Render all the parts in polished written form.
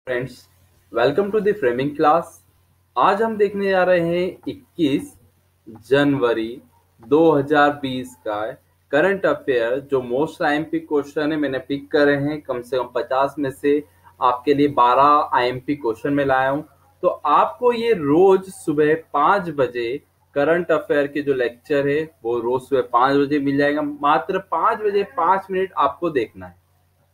Friends, welcome to the framing class. आज हम देखने जा रहे हैं 21 जनवरी 2020 का करंट अफेयर। जो मोस्ट आईएमपी क्वेश्चन है मैंने पिक करे हैं, कम से कम 50 में से आपके लिए 12 आईएमपी क्वेश्चन में लाया हूं। तो आपको ये रोज सुबह 5 बजे करंट अफेयर के जो लेक्चर है वो रोज सुबह 5 बजे मिल जाएगा। मात्र 5 बजे 5 मिनट आपको देखना है।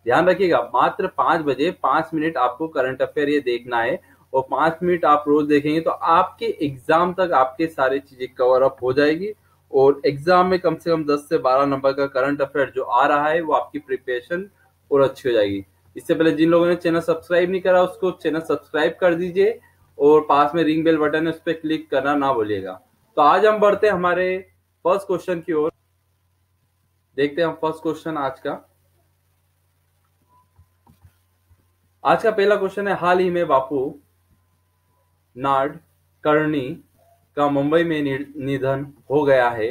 ध्यान रखिएगा, मात्र 5 बजे 5 मिनट आपको करंट अफेयर ये देखना है और 5 मिनट आप रोज देखेंगे तो आपके एग्जाम तक आपके सारी चीजें कवर अप हो जाएगी और एग्जाम में कम से कम 10 से 12 नंबर का करंट अफेयर जो आ रहा है वो आपकी प्रिपरेशन और अच्छी हो जाएगी। इससे पहले जिन लोगों ने चैनल सब्सक्राइब नहीं करा उसको चैनल सब्सक्राइब कर दीजिए और पास में रिंग बेल बटन है उस पर क्लिक करना ना भूलिएगा। तो आज हम बढ़ते हैं हमारे फर्स्ट क्वेश्चन की ओर। देखते हैं हम फर्स्ट क्वेश्चन आज का पहला क्वेश्चन है, हाल ही में बापू नाडकर्णी का मुंबई में निधन हो गया है।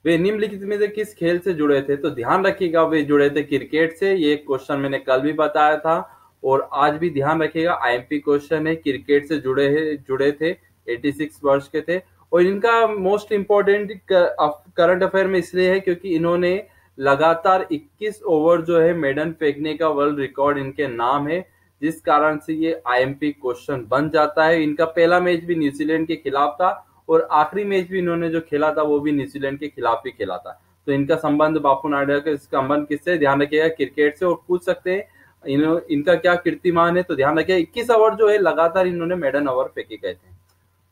वे निम्नलिखित में से किस खेल से जुड़े थे? तो ध्यान रखिएगा, वे जुड़े थे क्रिकेट से। ये क्वेश्चन मैंने कल भी बताया था और आज भी ध्यान रखिएगा, आईएमपी क्वेश्चन है, क्रिकेट से जुड़े थे, 86 वर्ष के थे। और इनका मोस्ट इंपॉर्टेंट करंट अफेयर में इसलिए है क्योंकि इन्होंने लगातार 21 ओवर जो है मेडन फेंकने का वर्ल्ड रिकॉर्ड इनके नाम है, जिस कारण से ये आईएमपी क्वेश्चन बन जाता है। इनका पहला मैच भी न्यूजीलैंड के खिलाफ था और आखिरी मैच भी इन्होंने जो खेला था वो भी न्यूजीलैंड के खिलाफ ही खेला था। तो इनका संबंध बापू नाडा का संबंध किससे? ध्यान रखिएगा, क्रिकेट से। और पूछ सकते हैं इनका क्या कीर्तिमान है? तो ध्यान रखिएगा 21 ओवर जो है लगातार इन्होंने मेडन ओवर फेंके गए थे।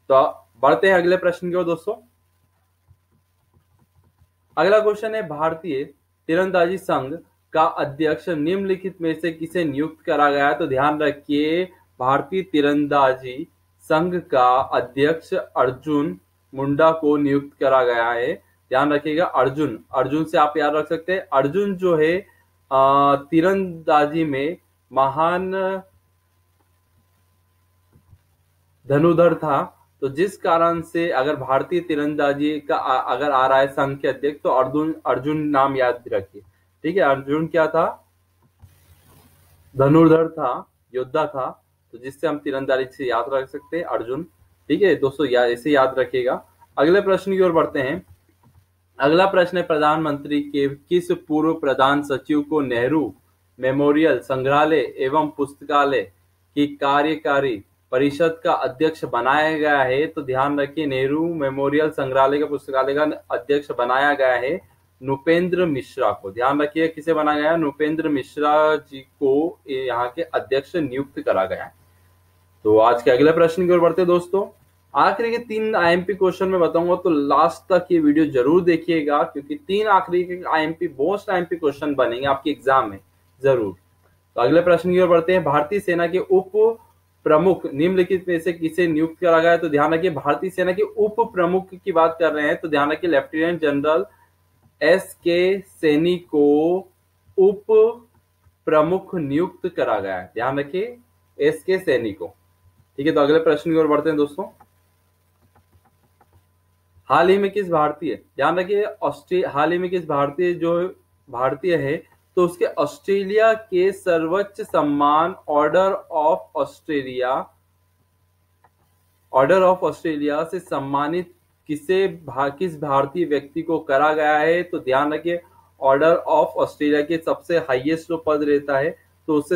तो बढ़ते हैं अगले प्रश्न की ओर दोस्तों। अगला क्वेश्चन है, भारतीय तीरंदाजी संघ का अध्यक्ष निम्नलिखित में से किसे नियुक्त करा गया? तो ध्यान रखिए, भारतीय तीरंदाजी संघ का अध्यक्ष अर्जुन मुंडा को नियुक्त करा गया है। ध्यान रखिएगा, अर्जुन से आप याद रख सकते हैं। अर्जुन जो है तीरंदाजी में महान धनुधर था। तो जिस कारण से अगर भारतीय तीरंदाजी का अगर आ रहा है संघ के अध्यक्ष तो अर्जुन नाम याद रखिए। ठीक है, अर्जुन क्या था? धनुर्धर था, योद्धा था। तो जिससे हम तीरंदाजी से याद रख सकते हैं अर्जुन। ठीक है दोस्तों, ऐसे याद रखिएगा। अगले प्रश्न की ओर बढ़ते हैं। अगला प्रश्न है, प्रधानमंत्री के किस पूर्व प्रधान सचिव को नेहरू मेमोरियल संग्रहालय एवं पुस्तकालय की कार्यकारी परिषद का अध्यक्ष बनाया गया है? तो ध्यान रखिए, नेहरू मेमोरियल संग्रहालय का पुस्तकालय का अध्यक्ष बनाया गया है नृपेंद्र मिश्रा को। ध्यान रखिए, किसे बनाया गया? नृपेंद्र मिश्रा जी को यहाँ के अध्यक्ष नियुक्त करा गया है। तो आज के अगले प्रश्न की ओर बढ़ते दोस्तों। आखिरी के 3 आईएमपी क्वेश्चन में बताऊंगा तो लास्ट तक ये वीडियो जरूर देखिएगा क्योंकि 3 आखिरी के आईएमपी मोस्ट आईएमपी क्वेश्चन बनेंगे आपके एग्जाम में जरूर। तो अगले प्रश्न की ओर बढ़ते हैं। भारतीय सेना के उप प्रमुख निम्नलिखित में से किसे नियुक्त करा गया है? तो ध्यान रखिए, भारतीय सेना के उप प्रमुख की बात कर रहे हैं। तो ध्यान रखिए, लेफ्टिनेंट जनरल एस.के. सैनी को उप प्रमुख नियुक्त करा गया है। ध्यान रखिए, एस.के. सैनी को। ठीक है, तो अगले प्रश्न की ओर बढ़ते हैं दोस्तों। हाल ही में किस भारतीय, ध्यान रखिए, हाल ही में किस भारतीय जो भारतीय है तो उसके ऑस्ट्रेलिया के सर्वोच्च सम्मान ऑर्डर ऑफ ऑस्ट्रेलिया से सम्मानित किस भारतीय व्यक्ति को करा गया है? तो ध्यान रखिए, ऑर्डर ऑफ ऑस्ट्रेलिया के सबसे हाईएस्ट जो पद रहता है तो उससे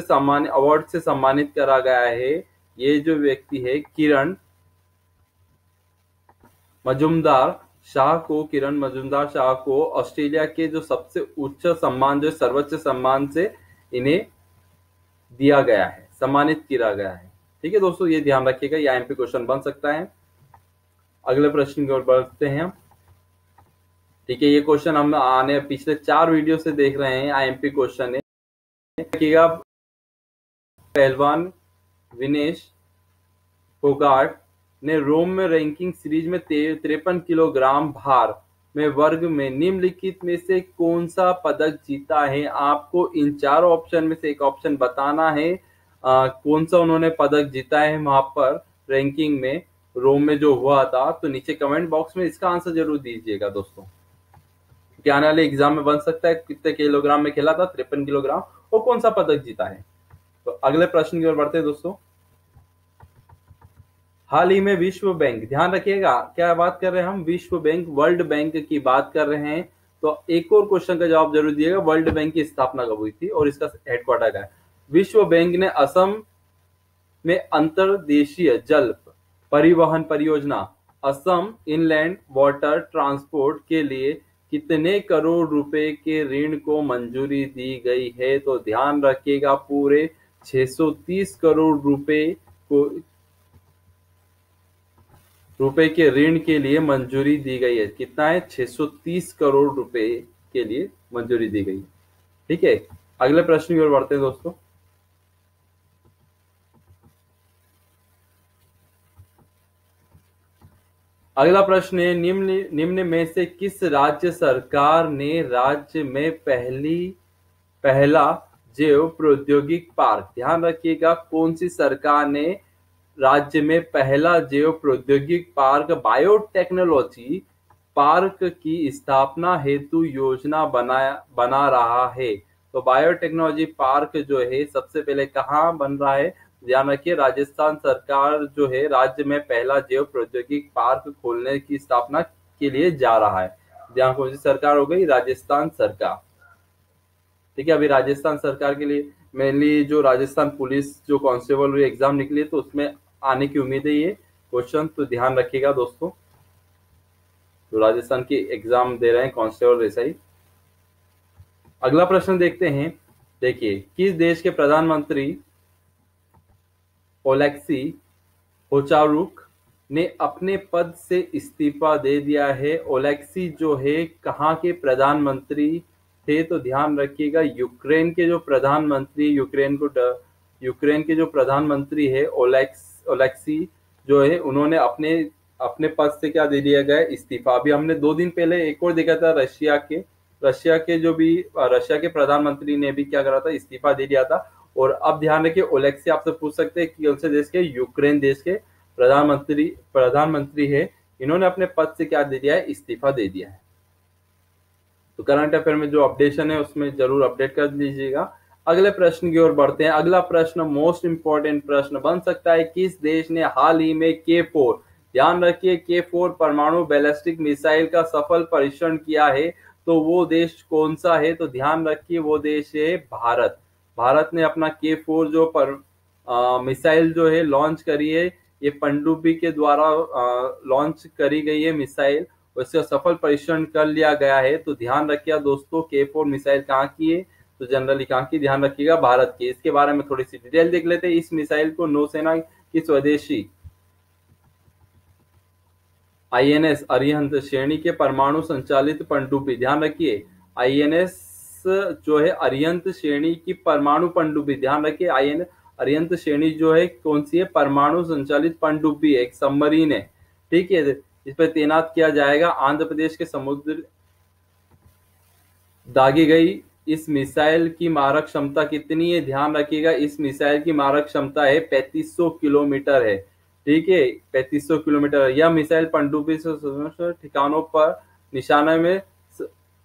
अवार्ड से सम्मानित करा गया है। ये जो व्यक्ति है किरण मजुमदार शाह को ऑस्ट्रेलिया के जो सबसे उच्च सम्मान जो सर्वोच्च सम्मान से इन्हें दिया गया है, सम्मानित किया गया है। ठीक है दोस्तों, ये ध्यान रखिएगा, ये आईएमपी क्वेश्चन बन सकता है। अगले प्रश्न की ओर बढ़ते हैं। ठीक है, ये क्वेश्चन हम पिछले 4 वीडियो से देख रहे हैं, आईएमपी क्वेश्चन है। देखिएगा, पहलवान विनेश फोगाट ने रोम में रैंकिंग सीरीज में 53 किलोग्राम भार में वर्ग में निम्नलिखित में से कौन सा पदक जीता है? आपको इन 4 ऑप्शन में से एक ऑप्शन बताना है कौन सा उन्होंने पदक जीता है वहां पर रैंकिंग में, रोम में जो हुआ था। तो नीचे कमेंट बॉक्स में इसका आंसर जरूर दीजिएगा दोस्तों, कि आने वाले एग्जाम में बन सकता है। कितने किलोग्राम में खेला था? 53 किलोग्राम। और कौन सा पदक जीता है? तो अगले प्रश्न की ओर बढ़ते हैं दोस्तों। हाल ही में विश्व बैंक, ध्यान रखिएगा क्या बात कर रहे हैं हम, विश्व बैंक, वर्ल्ड बैंक की बात कर रहे हैं। तो एक और क्वेश्चन का जवाब जरूर दिएगा, वर्ल्ड बैंक की स्थापना कब हुई थी और इसका हेडक्वार्टर क्या है। विश्व बैंक ने असम में अंतर्देशीय जल परिवहन परियोजना असम इनलैंड वाटर ट्रांसपोर्ट के लिए कितने करोड़ रुपए के ऋण को मंजूरी दी गई है। तो ध्यान रखिएगा पूरे 630 करोड़ रुपए के ऋण के लिए मंजूरी दी गई है। कितना है, 630 करोड़ रुपए के लिए मंजूरी दी गई है। ठीक है, अगले प्रश्न की ओर बढ़ते हैं दोस्तों। अगला प्रश्न है, निम्न में से किस राज्य सरकार ने राज्य में पहला जैव प्रौद्योगिक पार्क, ध्यान रखिएगा कौन सी सरकार ने राज्य में पहला जैव प्रौद्योगिक पार्क बायोटेक्नोलॉजी पार्क की स्थापना हेतु योजना बना रहा है। तो बायोटेक्नोलॉजी पार्क जो है सबसे पहले कहाँ बन रहा है, ध्यान रखिए राजस्थान सरकार जो है राज्य में पहला जैव प्रौद्योगिक पार्क खोलने की स्थापना के लिए जा रहा है। ध्यान, कौन सी सरकार हो गई, राजस्थान सरकार। ठीक है, अभी राजस्थान सरकार के लिए मेनली जो राजस्थान पुलिस जो कांस्टेबल एग्जाम निकली है तो उसमें आने की उम्मीद है ये क्वेश्चन, तो ध्यान रखिएगा दोस्तों। तो राजस्थान की एग्जाम दे रहे हैं कांस्टेबल ऐसा ही। अगला प्रश्न देखते हैं, देखिए किस देश के प्रधानमंत्री ओलेक्सी होचारुक ने अपने पद से इस्तीफा दे दिया है। ओलेक्सी जो है कहाँ के प्रधानमंत्री थे, तो ध्यान रखिएगा यूक्रेन के जो प्रधानमंत्री, यूक्रेन के जो प्रधानमंत्री है ओलेक्सी जो है उन्होंने अपने पद से क्या दे दिया गया, इस्तीफा। अभी हमने 2 दिन पहले एक और देखा था, रशिया के प्रधानमंत्री ने भी क्या करा था, इस्तीफा दे दिया था। और अब ध्यान रखिए ओलेक्सी आपसे पूछ सकते हैं कि कौन से देश के, यूक्रेन देश के प्रधानमंत्री है, इन्होंने अपने पद से क्या दे दिया है, इस्तीफा दे दिया है। तो करंट अफेयर में जो अपडेशन है उसमें जरूर अपडेट कर दीजिएगा। अगले प्रश्न की ओर बढ़ते हैं। अगला प्रश्न मोस्ट इंपॉर्टेंट प्रश्न बन सकता है, किस देश ने हाल ही में K4, ध्यान रखिए K4 परमाणु बैलिस्टिक मिसाइल का सफल परीक्षण किया है, तो वो देश कौन सा है। तो ध्यान रखिए वो देश है भारत। भारत ने अपना K4 जो मिसाइल जो है लॉन्च करी है, ये पनडुब्बी के द्वारा लॉन्च करी गई है मिसाइल, उसका सफल परीक्षण कर लिया गया है। तो ध्यान रखिएगा दोस्तों K4 मिसाइल कहाँ की है, तो जनरली कहाँ की, ध्यान रखिएगा भारत की। इसके बारे में थोड़ी सी डिटेल देख लेते हैं। इस मिसाइल को नौसेना की स्वदेशी INS अरिहंत श्रेणी के परमाणु संचालित पनडुब्बी, ध्यान रखिए INS जो है अरिहंत श्रेणी की परमाणु पनडुब्बी, ध्यान रखिए INS अरिहंत श्रेणी जो है कौन सी है, परमाणु संचालित पनडुब्बी, एक सबमरीन है। ठीक है, इस पर तैनात किया जाएगा। आंध्र प्रदेश के समुद्र दागी गई इस मिसाइल की मारक क्षमता कितनी है, ध्यान रखिएगा इस मिसाइल की मारक क्षमता है 3500 किलोमीटर है। ठीक है, 3500 किलोमीटर। यह मिसाइल पनडुब्बी से ठिकानों पर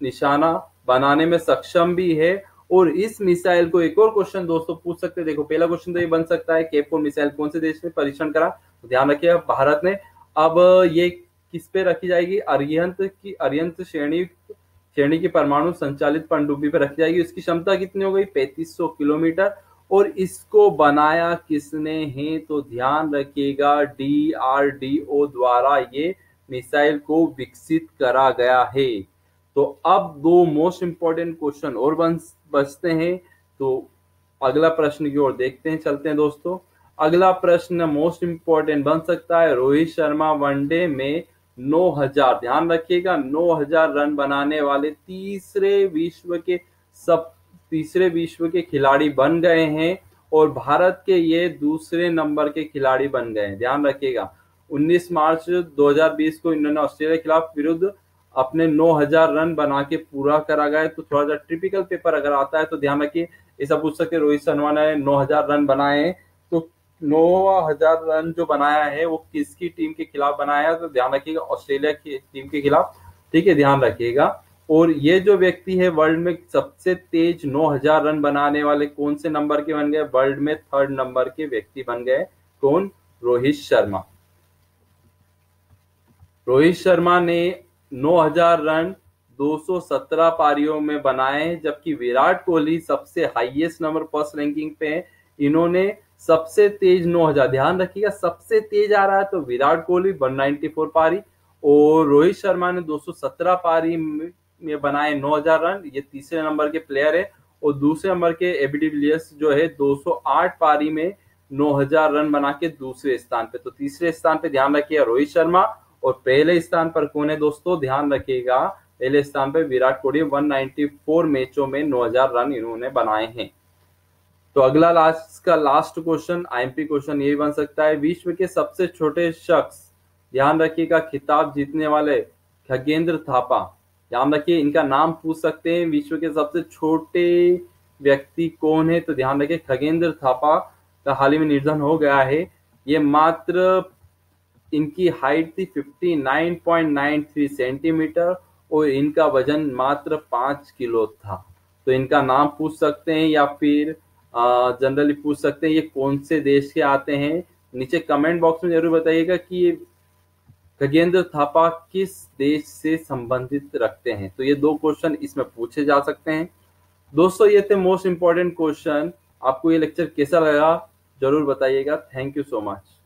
निशाना बनाने में सक्षम भी है। और इस मिसाइल को एक और क्वेश्चन दोस्तों पूछ सकते हैं, देखो पहला क्वेश्चन तो ये बन सकता है K4 मिसाइल कौन से देश ने परीक्षण करा, तो ध्यान रखिएगा भारत ने। अब ये किस पे रखी जाएगी, अरिहंत श्रेणी की परमाणु संचालित पनडुब्बी पे रखी जाएगी। इसकी क्षमता कितनी हो गई, 3500 किलोमीटर। और इसको बनाया किसने है, तो ध्यान रखिएगा DRDO द्वारा ये मिसाइल को विकसित करा गया है। तो अब 2 मोस्ट इंपॉर्टेंट क्वेश्चन और बचते हैं, तो अगला प्रश्न की ओर देखते हैं, चलते हैं दोस्तों। अगला प्रश्न मोस्ट इंपॉर्टेंट बन सकता है, रोहित शर्मा वनडे में 9000, ध्यान रखिएगा 9000 रन बनाने वाले तीसरे विश्व के खिलाड़ी बन गए हैं। और भारत के ये दूसरे नंबर के खिलाड़ी बन गए हैं, ध्यान रखिएगा। 19 मार्च 2020 को इन्होंने ऑस्ट्रेलिया के खिलाफ विरुद्ध अपने 9000 रन बना के पूरा करा गया है। तो थोड़ा सा ट्रिपिकल पेपर अगर आता है तो ध्यान रखिए, ऐसा पूछ सकते हैं रोहित शर्मा ने 9000 रन बनाए हैं, तो 9000 रन जो बनाया है वो किसकी टीम के खिलाफ बनाया है, तो ध्यान रखिएगा ऑस्ट्रेलिया की टीम के खिलाफ। ठीक है, ध्यान रखिएगा। और ये जो व्यक्ति है वर्ल्ड में सबसे तेज 9000 रन बनाने वाले कौन से नंबर के बन गए? वर्ल्ड में 3rd नंबर के व्यक्ति बन गए। कौन? रोहित शर्मा। रोहित शर्मा ने 9000 रन 217 पारियों में बनाए, जबकि विराट कोहली सबसे हाईएस्ट नंबर फर्स्ट रैंकिंग पे है। इन्होंने सबसे तेज 9000, ध्यान रखिएगा सबसे तेज आ रहा है तो विराट कोहली 194 पारी, और रोहित शर्मा ने 217 पारी में बनाए 9000 रन, ये तीसरे नंबर के प्लेयर है। और दूसरे नंबर के एबी डिविलियर्स जो है 208 पारी में 9000 रन बना के दूसरे स्थान पे। तो तीसरे स्थान पे ध्यान रखिएगा रोहित शर्मा, और पहले स्थान पर कौन है दोस्तों? ध्यान रखिएगा पहले स्थान पर विराट कोहली, 194 मैचों में 9000 रन इन्होंने बनाए हैं। तो अगला लास्ट क्वेश्चन आईएमपी क्वेश्चन ये बन सकता है, विश्व के सबसे छोटे शख्स, ध्यान रखिएगा खिताब जीतने वाले खगेंद्र थापा, ध्यान रखिए इनका नाम पूछ सकते हैं, विश्व के सबसे छोटे व्यक्ति कौन है? तो ध्यान रखिए खगेंद्र थापा का हाल ही में निधन हो गया है। ये मात्र इनकी हाइट थी 59.93 सेंटीमीटर और इनका वजन मात्र 5 किलो था। तो इनका नाम पूछ सकते हैं या फिर जनरली पूछ सकते हैं ये कौन से देश के आते हैं। नीचे कमेंट बॉक्स में जरूर बताइएगा कि ये खगेंद्र थापा किस देश से संबंधित रखते हैं। तो ये 2 क्वेश्चन इसमें पूछे जा सकते हैं। दोस्तों ये थे मोस्ट इंपॉर्टेंट क्वेश्चन। आपको ये लेक्चर कैसा लगा जरूर बताइएगा। Thank you so much.